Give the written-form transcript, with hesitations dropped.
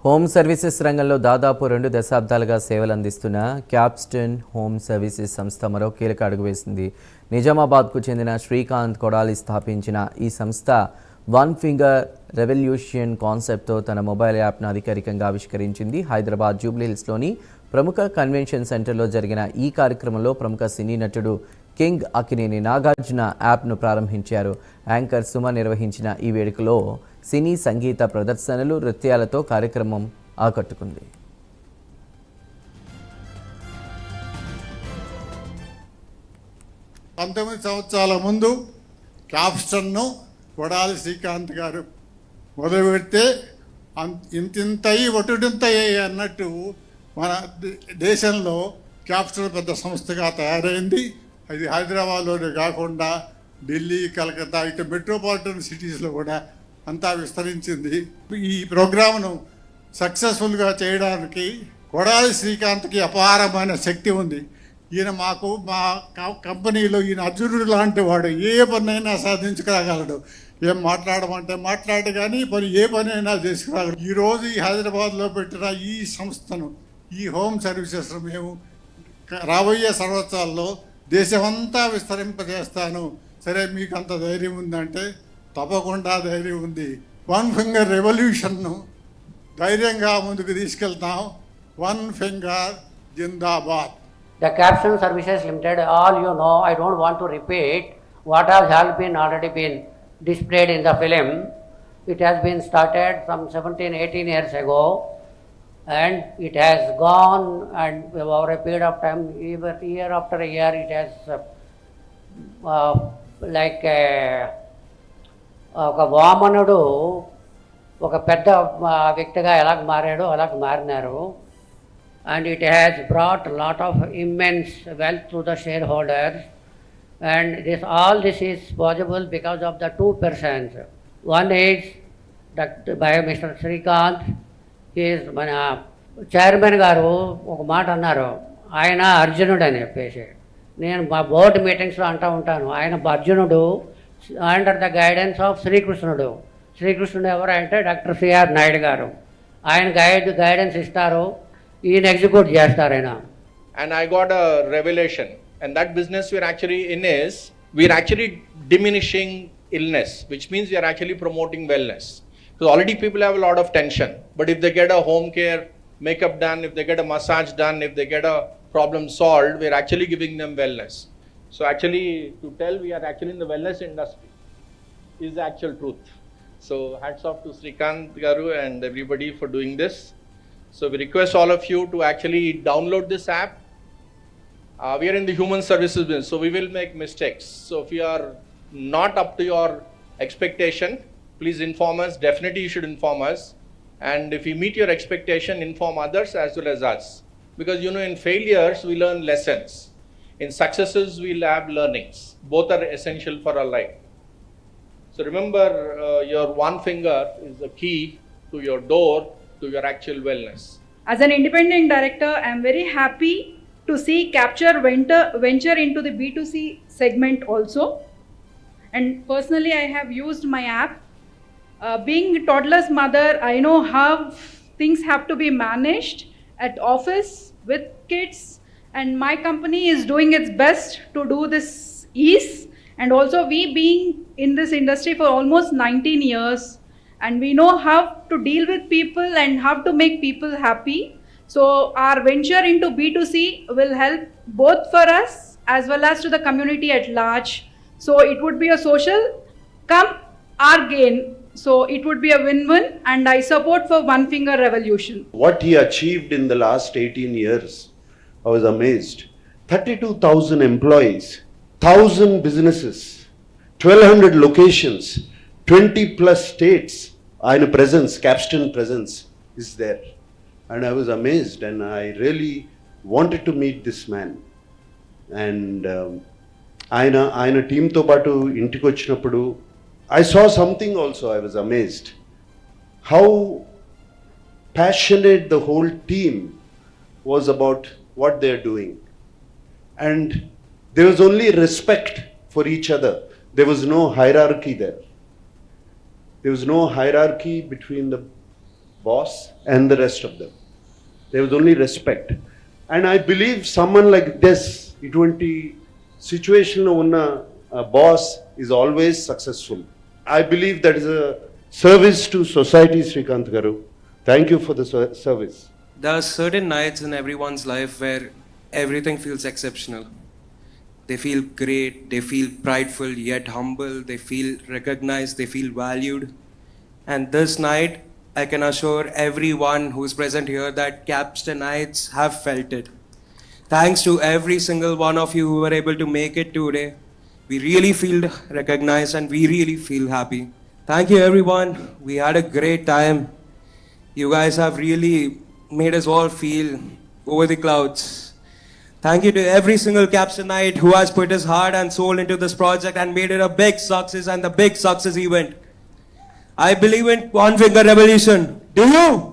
Home services రంగంలో దాదాపు 2 దశాబ్దాలుగా సేవలు అందిస్తున్న క్యాప్స్టన్ హోమ్ సర్వీసెస్ సంస్థ మరో కీలక అడుగు వేసింది. నిజామాబాద్కు చెందిన శ్రీకాంత్ కొడాలి స్థాపించిన ఈ సంస్థ వన్ ఫింగర్ రెవల్యూషన్ కాన్సెప్ట్తో తన మొబైల్ యాప్ను అధికారికంగా ఆవిష్కరించింది. హైదరాబాద్ జూబ్లీహిల్స్లోని ప్రముఖ కన్వెన్షన్ సెంటర్లో జరిగిన ఈ కార్యక్రమంలో ప్రముఖ సినీ నటుడు కింగ్ అక్కినేని నాగార్జున యాప్ను ప్రారంభించారు. యాంకర్ సుమ నిర్వహించిన ఈ వేడుకలో సినీ సంగీత ప్రదర్శనలు, నృత్యాలతో కార్యక్రమం ఆకట్టుకుంది. సంవత్సరాల ముందు క్యాప్స్టన్ను కొడాలి శ్రీకాంత్ గారు మొదలుపెడితే ఇంతింతయి ఒటుడింతయ్యి అన్నట్టు మన దేశంలో క్యాప్స్టన్ పెద్ద సంస్థగా తయారైంది. అది హైదరాబాద్లోనే కాకుండా ఢిల్లీ, కలకత్తా ఇక మెట్రోపాలిటన్ సిటీస్లో కూడా అంతా విస్తరించింది. ఈ ప్రోగ్రామ్ను సక్సెస్ఫుల్గా చేయడానికి కొడాలి శ్రీకాంత్కి అపారమైన శక్తి ఉంది. ఈయన మా కంపెనీలో ఈయన అర్జునుడు లాంటి వాడు. ఏ పనైనా సాధించుకురాగలడు. ఏం మాట్లాడమంటే మాట్లాడు, కానీ ఏ పనైనా చేసుకురాగలడు. ఈరోజు ఈ హైదరాబాద్లో పెట్టిన ఈ సంస్థను, ఈ హోమ్ సర్వీసెస్ మేము రాబోయే సంవత్సరాల్లో దేశమంతా విస్తరింపజేస్తాను. సరే, మీకు అంత ధైర్యం ఉందంటే తప్పకుండా ధైర్యం ఉంది. వన్ ఫింగర్ రెవల్యూషన్ను ధైర్యంగా ముందుకు తీసుకెళ్తాం. One finger Zindabad. The Capstone Services Limited, all you know, I don't want to repeat what has already been displayed in the film. It has been started some 17-18 years ago, and it has gone, and over a period of time, year after year, it has like ఒక వామనుడు ఒక పెద్ద వ్యక్తిగా ఎలాగ మారాడో అలాగ మారినారు. And it has brought a lot of immense wealth to the shareholders, and all this is possible because of the two persons. One is by Mr. Srikanth. He is మన chairman గారు ఒక మాట అన్నారు, ఆయన అర్జునుడు అని చెప్పేసి. నేను మా బోర్డు మీటింగ్స్లో అంటూ ఉంటాను, ఆయన అర్జునుడు అండర్ ద గైడెన్స్ ఆఫ్ శ్రీకృష్ణుడు. శ్రీకృష్ణుడు ఎవరంటే డాక్టర్ సిఆర్ నాయుడు గారు. ఆయన గైడెన్స్ ఇస్తారు, ఈయన ఎగ్జిక్యూట్ చేస్తారు ఆయన. And I got a revelation, and that business we're actually in is we're actually diminishing illness, which means we are actually promoting wellness. So already people have a lot of tension, but if they get a home care makeup done, if they get a massage done, if they get a problem solved, we're actually giving them wellness. So actually, to tell we are actually in the wellness industry is the actual truth. So hats off to Srikanth Garu and everybody for doing this. So we request all of you to actually download this app. We are in the human services business, so we will make mistakes. So if you are not up to your expectation, please inform us. Definitely you should inform us. And if you meet your expectation, inform others as well as us. Because you know, in failures we learn lessons. In successes we'll have learnings. Both are essential for our life. So remember, your one finger is the key to your door to your actual wellness. As an independent director, I am very happy to see Capture venture into the B2C segment also. And personally, I have used my app. Being a toddler's mother, I know how things have to be managed at office with kids, and my company is doing its best to do this ease. And also, we being in this industry for almost 19 years, and we know how to deal with people and how to make people happy. So our venture into B2C will help both for us as well as to the community at large. So it would be a social come our gain. So it would be a win-win, and I support for one finger revolution. What he achieved in the last 18 years, I was amazed. 32,000 employees, 1,000 businesses, 1,200 locations, 20 plus states. ఆయన presence, Capstone presence is there. And I was amazed, and I really wanted to meet this man. And ఆయన టీంతో పాటు ఇంటికి వచ్చినప్పుడు I saw something also. I was amazed how passionate the whole team was about what they are doing. And there was only respect for each other. There was no hierarchy there. There was no hierarchy between the boss and the rest of them. There was only respect. And I believe someone like this, ఇటువంటి సిచ్యువేషన్లో ఉన్న boss is always successful. I believe that is a service to society, Srikanth Garu. Thank you for the service. There are certain nights in everyone's life where everything feels exceptional. They feel great, they feel prideful yet humble, they feel recognized, they feel valued. And this night, I can assure everyone who's present here that Capstonites have felt it. Thanks to every single one of you who were able to make it today. We really feel recognized and we really feel happy. Thank you everyone. We had a great time. You guys have really made us all feel over the clouds. Thank you to every single Capstonite who has put his heart and soul into this project and made it a big success and the big success event. I believe in One Finger Revolution. Do you?